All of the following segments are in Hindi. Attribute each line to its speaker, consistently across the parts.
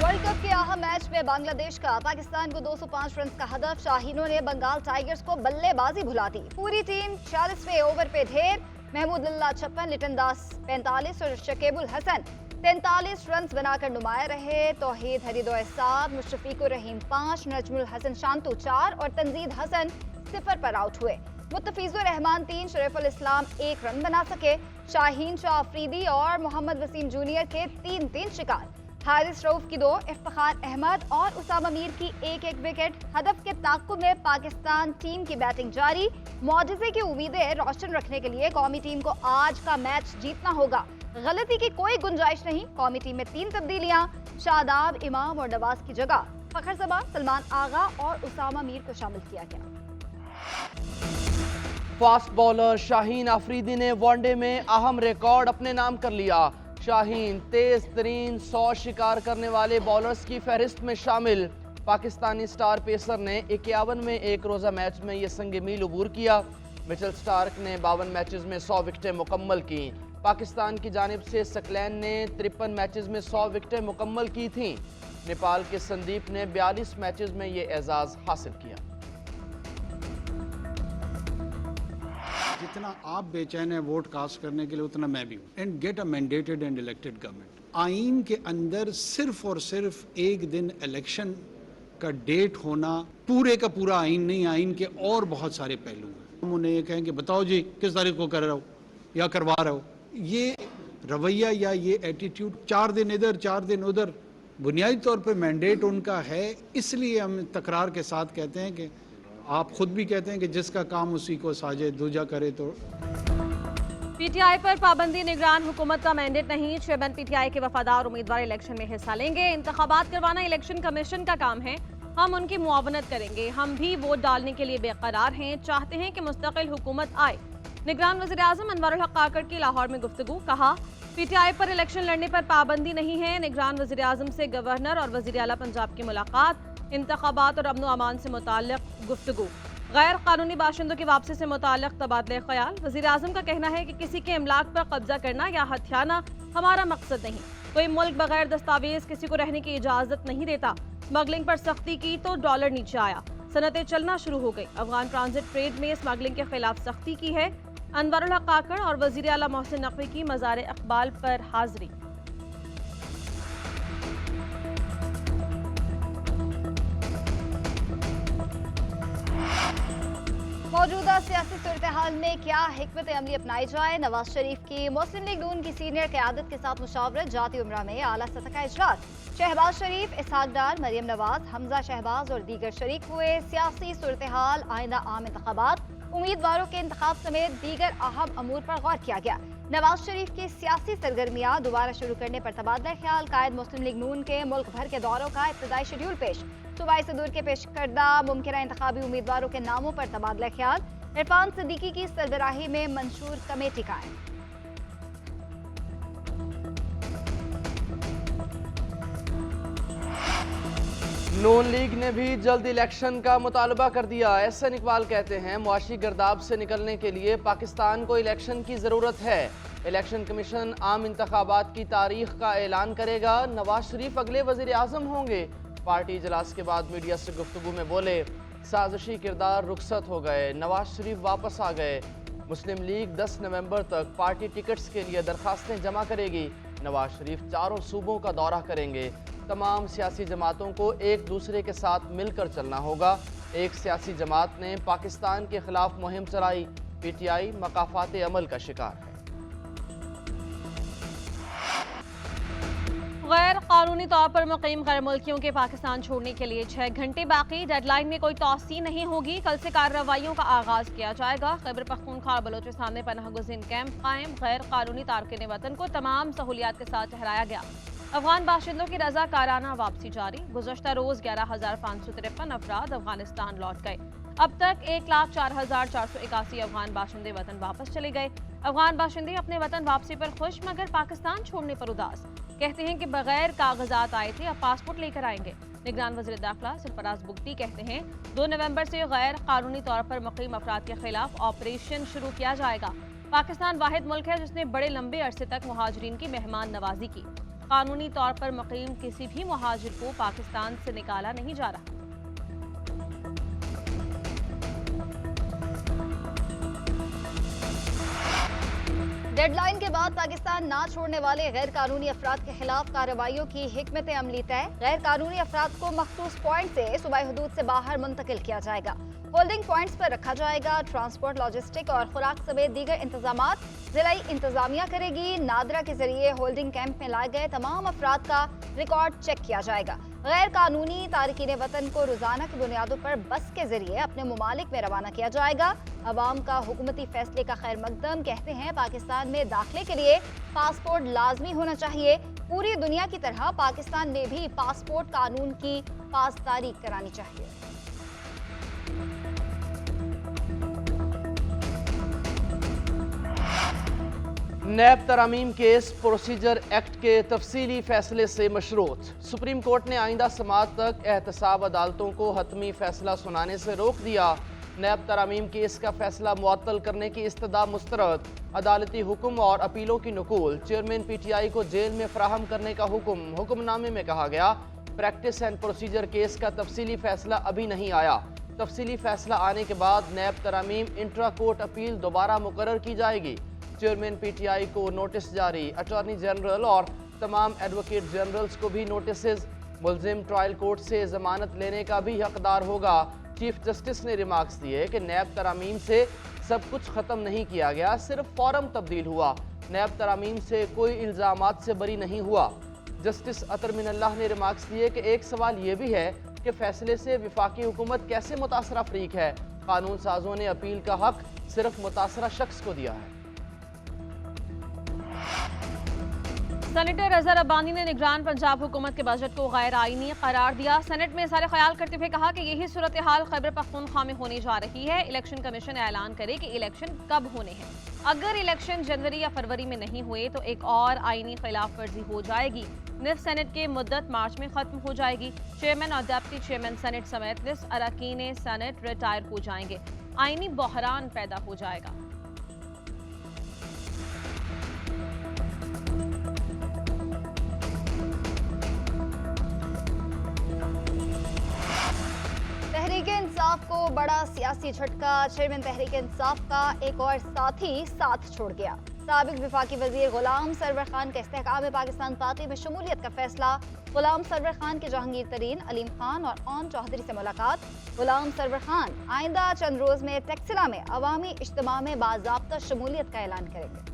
Speaker 1: वर्ल्ड कप के अहम मैच में बांग्लादेश का पाकिस्तान को 205 रन का हदफ। शाहीनों ने बंगाल टाइगर्स को बल्लेबाजी भुला दी। पूरी टीम 46वें ओवर पे ढेर। महमूदुल्लाह 56, लिटन दास 45 और शकीबुल हसन 43 रन बनाकर नुमाया रहे। तौहीद हरिदोय 7, मुशफिकुर रहीम 5, नजमुल हसन शांतु 4 और तंजीद हसन 0 पर आउट हुए। मुत्तफिजुर रहमान 3, शरीफुल इस्लाम 1 रन बना सके। शाहीन शाह अफरीदी और मोहम्मद वसीम जूनियर के 3-3 शिकार। हारिस रऊफ की 2, इफ्तिखार अहमद और उसामा मीर की 1-1 विकेट। हदफ के ताक़ुब में पाकिस्तान टीम की बैटिंग जारी। मौजिज़े की उम्मीदें रोशन रखने के लिए कौमी टीम को आज का मैच जीतना होगा। गलती की कोई गुंजाइश नहीं। कौमी टीम में 3 तब्दीलियां, शादाब, इमाम और नवाज की जगह फखर ज़मान, सलमान आगा और उसामा मीर को शामिल किया गया।
Speaker 2: फास्ट बॉलर शाहीन अफरीदी ने वनडे में अहम रिकॉर्ड अपने नाम कर लिया। शाहीन तेज तरीन 100 शिकार करने वाले बॉलर्स की फहरिस्त में शामिल। पाकिस्तानी स्टार पेसर ने 51 में एक रोज़ा मैच में ये संग मील अबूर किया। मिचेल स्टार्क ने 52 मैचेस में 100 विकेटें मुकम्मल की। पाकिस्तान की जानिब से सकलैन ने 53 मैचेस में 100 विकेटें मुकम्मल की थीं। नेपाल के संदीप ने 42 मैचेस में ये एजाज़ हासिल किया।
Speaker 3: जितना आप बेचैन है वोट कास्ट करने के लिए, उतना मैं भी हूँ। And get a mandated and elected government. आइन के अंदर सिर्फ और सिर्फ एक दिन इलेक्शन का डेट होना पूरे का पूरा आइन नहीं, आइन के और बहुत सारे पहलू हैं। हम उन्हें ये कहें कि बताओ जी किस तारीख को कर रहे हो या करवा रहे हो, ये रवैया या ये एटीट्यूड 4 दिन इधर 4 दिन उधर, बुनियादी तौर पर मैंडेट उनका है। इसलिए हम तकरार के साथ कहते हैं कि आप खुद भी कहते हैं कि जिसका काम उसी को साजे, दूजा करे तो।
Speaker 4: पीटीआई पर पाबंदी निगरान हुकूमत का मैंडेट नहीं। चेयरमैन पीटीआई के वफादार उम्मीदवार इलेक्शन में हिस्सा लेंगे। इंतखाबात करवाना इलेक्शन कमीशन का काम है, हम उनकी मुआवनत करेंगे। हम भी वोट डालने के लिए बेकरार हैं, चाहते हैं कि मुस्तकिल हुकूमत आए। निगरान वज़ीर आज़म अनवरुल हक काकड़ की लाहौर में गुफ्तगू। कहा, पीटीआई पर इलेक्शन लड़ने पर पाबंदी नहीं है। निगरान वज़ीर आज़म से गवर्नर और वज़ीर आला पंजाब की मुलाकात। इंतखाबात और अमन व अमान से मुताल्लिक़ गुफ्तगू। गैर कानूनी बाशिंदों की वापसी से मुताल्लिक़ तबादले ख्याल। वज़ीर आज़म का कहना है कि किसी के इमलाक पर कब्जा करना या हथियाना हमारा मकसद नहीं। कोई मुल्क बगैर दस्तावेज किसी को रहने की इजाज़त नहीं देता। स्मगलिंग पर सख्ती की तो डॉलर नीचे आया, सनतें चलना शुरू हो गई। अफगान ट्रांजिट ट्रेड में स्मगलिंग के खिलाफ सख्ती की है। अनवरुल हक काकड़ और वज़ीर आला मोहसिन नकवी की मज़ार इक़बाल पर हाज़री।
Speaker 1: मौजूदा सियासी सूरत-ए-हाल में क्या हिकमत अमली अपनाई जाए। नवाज शरीफ की मुस्लिम लीग नून की सीनियर क़यादत के साथ मुशावरत। जाती उमरा में आला सतह का इजलास। शहबाज शरीफ, इसहाक डार, मरियम नवाज, हमजा शहबाज और दीगर शरीक हुए। सियासी सूरत-ए-हाल, आइंदा आम इंतखाबात, उम्मीदवारों के इंतखाब समेत दीगर अहम अमूर पर गौर किया गया। नवाज शरीफ की सियासी सरगर्मियां दोबारा शुरू करने पर तबादला ख्याल। कायद मुस्लिम लीग नून के मुल्क भर के दौरों का इब्तदाई शेड्यूल पेश। सूबाई सदूर के पेश करदा मुमकिन इंतखाबी उम्मीदवारों के नामों पर तबादला ख्याल। इरफान सिद्दीकी की सरबराही में मंशूर कमेटी कायम।
Speaker 2: नून लीग ने भी जल्द इलेक्शन का मुतालबा कर दिया। एहसन इकबाल कहते हैं, मुआशी गर्दाब से निकलने के लिए पाकिस्तान को इलेक्शन की ज़रूरत है। इलेक्शन कमीशन आम इंतखाबात की तारीख का ऐलान करेगा। नवाज शरीफ अगले वज़ीर आज़म होंगे। पार्टी इजलास के बाद मीडिया से गुफ्तगू में बोले, साजिशी किरदार रुखसत हो गए, नवाज शरीफ वापस आ गए। मुस्लिम लीग 10 नवंबर तक पार्टी टिकट्स के लिए दरखास्तें जमा करेगी। नवाज शरीफ 4 सूबों का दौरा करेंगे। तमाम सियासी जमातों को एक दूसरे के साथ मिलकर चलना होगा। एक सियासी जमात ने पाकिस्तान के खिलाफ मुहिम चलाई। पीटीआई मकाफात अमल का शिकार है।
Speaker 4: गैर कानूनी तौर पर मुकीम गैर मुल्कियों के पाकिस्तान छोड़ने के लिए 6 घंटे बाकी। डेडलाइन में कोई तौसी नहीं होगी। कल से कार्रवाइयों का आगाज किया जाएगा। खैबर पख्तूनख्वा और बलोचिस्तान में पनाह गुज़ीन कैंप कायम। गैर कानूनी तारकिन वतन को तमाम सहूलियात के साथ ठहराया गया। अफगान बाशिंदों की रज़ाकाराना वापसी जारी। गुज़श्ता रोज़ 11,553 अफराद अफगानिस्तान लौट गए। अब तक 1,04,481 अफगान बाशिंदे वतन वापस चले गए। अफगान बाशिंदे अपने वतन वापसी पर खुश, मगर पाकिस्तान छोड़ने पर उदास। कहते हैं कि बगैर कागजात आए थे, अब पासपोर्ट लेकर आएंगे। निगरान वज़ीर दाखिला सरफराज बुगटी कहते हैं, 2 नवंबर से गैर कानूनी तौर पर मुक़ीम अफराद के खिलाफ ऑपरेशन शुरू किया जाएगा। पाकिस्तान वाहिद मुल्क है जिसने बड़े लंबे अरसे तक मुहाजिरीन की मेहमान नवाजी की। कानूनी तौर पर मुकीम किसी भी मुहाजिर को पाकिस्तान से निकाला नहीं जा रहा।
Speaker 1: डेडलाइन के बाद पाकिस्तान ना छोड़ने वाले गैर कानूनी अफराद के खिलाफ कार्रवाइयों की हिकमत अमली तय। गैर कानूनी अफराद को मखसूस पॉइंट से सूबाई हुदूद से बाहर मुंतकिल किया जाएगा। होल्डिंग पॉइंट्स पर रखा जाएगा। ट्रांसपोर्ट, लॉजिस्टिक और खुराक समेत दीगर इंतजामात जिलाई इंतजामिया करेगी। नादरा के जरिए होल्डिंग कैंप में लाए गए तमाम अफराद का रिकॉर्ड चेक किया जाएगा। गैर कानूनी तारकीन वतन को रोजाना की बुनियादों पर बस के जरिए अपने ममालिक में रवाना किया जाएगा। अवाम का हुकूमती फैसले का खैर मकदम। कहते हैं पाकिस्तान में दाखिले के लिए पासपोर्ट लाजमी होना चाहिए। पूरी दुनिया की तरह पाकिस्तान में भी पासपोर्ट कानून की पासदारी करानी चाहिए।
Speaker 2: नैब तरामीम केस प्रोसीजर एक्ट के तफसीली फैसले से मशरूत। सुप्रीम कोर्ट ने आइंदा समाअत तक एहतसाब अदालतों को हतमी फैसला सुनाने से रोक दिया। नैब तरामीम केस का फैसला मुअत्तल करने की इस्तदा मुस्तरद। अदालती हुक्म और अपीलों की नकूल चेयरमैन PTI को जेल में फराहम करने का हुक्म। हुक्मनामे में कहा गया प्रैक्टिस एंड प्रोसीजर केस का तफसीली फैसला अभी नहीं आया। तफसीली फैसला आने के बाद नैब तरामीम इंट्रा कोर्ट अपील दोबारा मुकर्रर की जाएगी। चेयरमैन PTI को नोटिस जारी। अटॉर्नी जनरल और तमाम एडवोकेट जनरल्स को भी नोटिस। मुलजिम ट्रायल कोर्ट से जमानत लेने का भी हकदार होगा। चीफ जस्टिस ने रिमार्क्स दिए कि नैब तरामीम से सब कुछ ख़त्म नहीं किया गया, सिर्फ फॉर्म तब्दील हुआ। नैब तरामीम से कोई इल्ज़ामात से बरी नहीं हुआ। जस्टिस अतर मिनल्लाह ने रिमार्क्स दिए कि एक सवाल ये भी है कि फैसले से विफाकी हुकूमत कैसे मुतासरा फरीक है। कानून साजों ने अपील का हक सिर्फ मुतासरा शख्स को दिया है।
Speaker 4: सेनेटर अजहर अब्बानी ने निगरान पंजाब हुकूमत के बजट को गैर आईनी करार दिया। सेनेट में इज़हार ख्याल करते हुए कहा कि यही सूरत हाल खैबर पख्तूनख्वा में होने जा रही है। इलेक्शन कमीशन ऐलान करे कि इलेक्शन कब होने हैं। अगर इलेक्शन जनवरी या फरवरी में नहीं हुए तो एक और आईनी खिलाफ वर्जी हो जाएगी। निफ्ट सेनेट की मुद्दत मार्च में खत्म हो जाएगी। चेयरमैन और डिप्टी चेयरमैन सेनेट समेत 10 अरकान सेनेट रिटायर हो जाएंगे। आईनी बहरान पैदा हो जाएगा।
Speaker 1: तहरीक इंसाफ को बड़ा सियासी झटका। चेयरमैन तहरीक इंसाफ का एक और साथी साथ छोड़ गया। साबिक वफाकी वजीर गुलाम सरवर खान के इस्तेहकाम पाकिस्तान पार्टी में शमूलियत का फैसला। गुलाम सरवर खान के जहांगीर तरीन, अलीम खान और ओन चौधरी से मुलाकात। गुलाम सरवर खान आइंदा चंद रोज में टेक्सिला में अवामी इज्तिमा में बाज़ाब्ता शमूलियत का ऐलान करेंगे।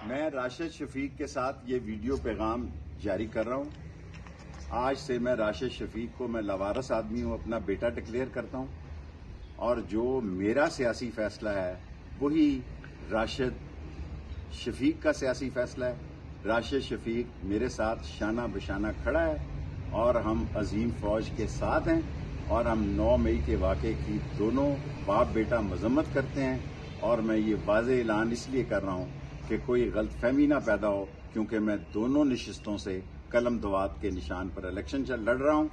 Speaker 5: मैं राशिद शफीक के साथ ये वीडियो पैगाम जारी कर रहा हूं। आज से मैं राशिद शफीक को मैं लवारस आदमी हूं, अपना बेटा डिक्लेयर करता हूं और जो मेरा सियासी फैसला है वही राशिद शफीक का सियासी फैसला है। राशिद शफीक मेरे साथ शाना बशाना खड़ा है और हम अजीम फौज के साथ हैं और हम 9 मई के वाक़े की दोनों बाप बेटा मजम्मत करते हैं। और मैं ये वाज़ेह ऐलान इसलिए कर रहा हूं कि कोई गलतफहमी ना पैदा हो, क्योंकि मैं दोनों नशिस्तों से कलम दवात के निशान पर इलेक्शन लड़ रहा हूं।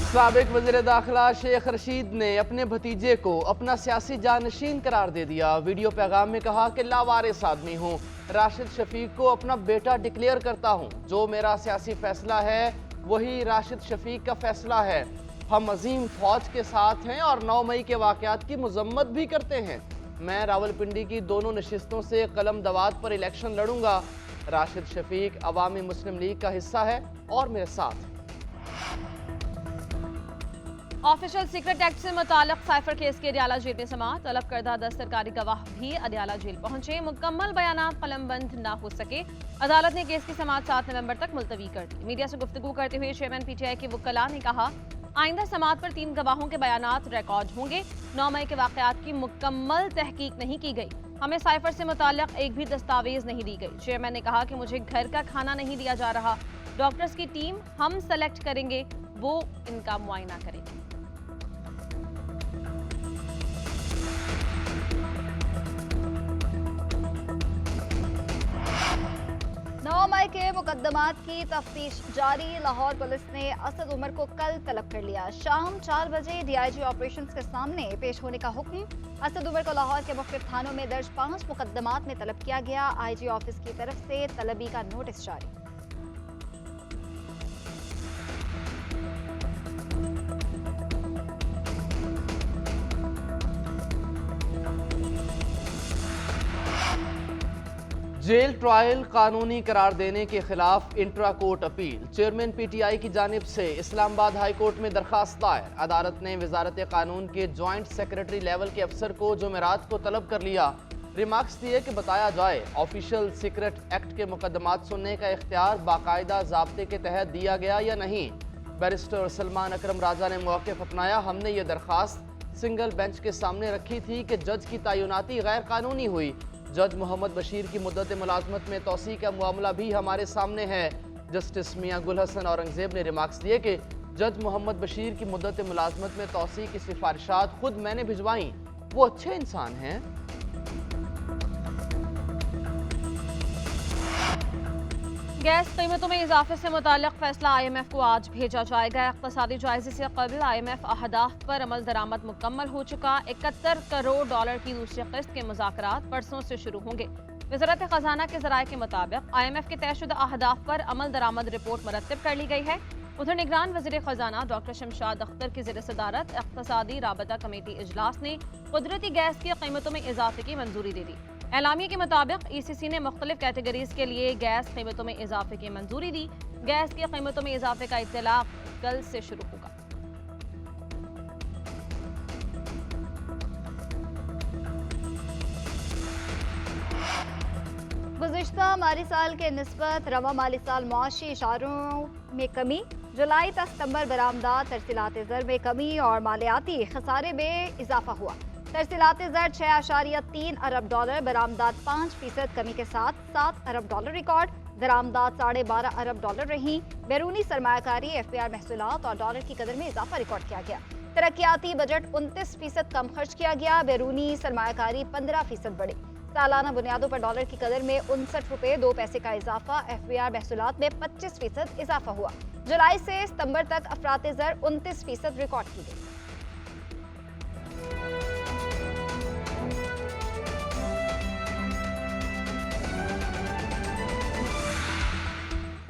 Speaker 2: साबिक वज़ीर दाखिला शेख रशीद ने अपने भतीजे को अपना सियासी जानशीन करार दे दिया। वीडियो पैगाम में कहा कि लावारिस आदमी हूँ, राशिद शफीक को अपना बेटा डिक्लेयर करता हूँ। जो मेरा सियासी फैसला है वही राशिद शफीक का फैसला है। हम अजीम फौज के साथ हैं और 9 मई के वाक़यात की मजम्मत भी करते हैं। मैं रावलपिंडी की दोनों नशिस्तों से कलम दवात पर इलेक्शन लड़ूंगा। राशिद शफीक अवामी मुस्लिम लीग का हिस्सा है और मेरे साथ।
Speaker 4: ऑफिशियल सीक्रेट एक्ट से मुताल्लिक साइफर केस के अडियाला जेल में समाअत। तलब करदा 10 सरकारी गवाह भी अडियाला जेल पहुंचे। मुकम्मल बयानात कलमबंद न हो सके। अदालत ने केस की समाअत 7 नवंबर तक मुलतवी कर दी। मीडिया से गुफ्तगू करते हुए चेयरमैन PTI के वकला ने कहा आइंदा समाअत पर 3 गवाहों के बयानात रिकॉर्ड होंगे। 9 मई के वाक़यात की मुकम्मल तहकीक नहीं की गई। हमें साइफर से मुताल्लिक एक भी दस्तावेज नहीं दी गई। चेयरमैन ने कहा कि मुझे घर का खाना नहीं दिया जा रहा। डॉक्टर्स की टीम हम सेलेक्ट करेंगे, वो इनका मुआयना करेंगे।
Speaker 1: 9 मई के मुकदमात की तफ्तीश जारी। लाहौर पुलिस ने असद उमर को कल तलब कर लिया। शाम 4 बजे डीआईजी ऑपरेशंस के सामने पेश होने का हुक्म। असद उमर को लाहौर के मुख्तलिफ थानों में दर्ज 5 मुकदमात में तलब किया गया। आईजी ऑफिस की तरफ से तलबी का नोटिस जारी।
Speaker 2: जेल ट्रायल कानूनी करार देने के खिलाफ intra court appeal. Chairman PTI की जानिब से इस्लामाबाद हाई कोर्ट में दरखास्त दायर। अदालत ने वजारत कानून के जॉइंट सेक्रेटरी लेवल के अफसर को जुमेरात को तलब कर लिया। रिमार्क्स दिए कि बताया जाए ऑफिशियल सीक्रेट एक्ट के मुकदमात सुनने का इख्तियार बाकायदा ज़ाब्ते के तहत दिया गया या नहीं। बैरिस्टर सलमान अकरम राजा ने मौक़िफ़ अपनाया। हमने ये दरखास्त सिंगल बेंच के सामने रखी थी कि जज की तैनाती गैर कानूनी हुई। जज मोहम्मद बशीर की मुद्दत मुलाजमत में तोसी का मामला भी हमारे सामने है। जस्टिस मियां गुल हसन औरंगजेब ने रिमार्क्स दिए कि जज मोहम्मद बशीर की मुद्दत मुलाजमत में तोसी की सिफारिशात खुद मैंने भिजवाई। वो अच्छे इंसान हैं।
Speaker 4: गैस कीमतों में इजाफे से मुताल्लिक फैसला IMF को आज भेजा जाएगा। इक़्तिसादी जायजे से कबल IMF अहदाफ पर अमल दरामद मुकम्मल हो चुका। 71 करोड़ डॉलर की दूसरी किस्त के मुज़ाकरात परसों से शुरू होंगे। वज़ारत ख़जाना के ज़राए के मुताबिक IMF के तयशुदा अहदाफ पर अमल दरामद रिपोर्ट मुरत्तिब कर ली गई है। उधर निगरान वज़ीर ख़जाना डॉक्टर शमशाद अख्तर की ज़ेर सदारत इक़्तिसादी राबता कमेटी इजलास ने कुदरती गैस की कीमतों में इजाफे की मंजूरी दे दी। एलामिया के मुताबिक ECC ने मुख्तलिफ कैटेगरीज के लिए गैस कीमतों में इजाफे की मंजूरी दी। गैस की कीमतों में इजाफे का इत्तलाक कल से शुरू होगा।
Speaker 1: गुज़िश्ता माली साल के निस्बत रवा माली साल मुआशी इशारों में कमी। जुलाई तक सितंबर बरामदात तरसीलात ज़र में कमी और मालियाती खसारे में इजाफा हुआ। तरसीलात ज़र 6.3 अरब डॉलर, बरामदात 5% कमी के साथ 7 अरब डॉलर रिकॉर्ड। दरामदात 12.5 अरब डॉलर रही। बैरूनी सरमायाकारी FPR महसूलात और डॉलर की कदर में इजाफा रिकॉर्ड किया गया। तरक्याती बजट 29% कम खर्च किया गया। बैरूनी सरमायाकारी 15% बढ़ी। सालाना बुनियादों पर डॉलर की कदर में 59 रुपये 2 पैसे का इजाफा। FPR महसूलात में 25% इजाफा हुआ। जुलाई से सितंबर तक अफरात ज़र 29% रिकॉर्ड की गई।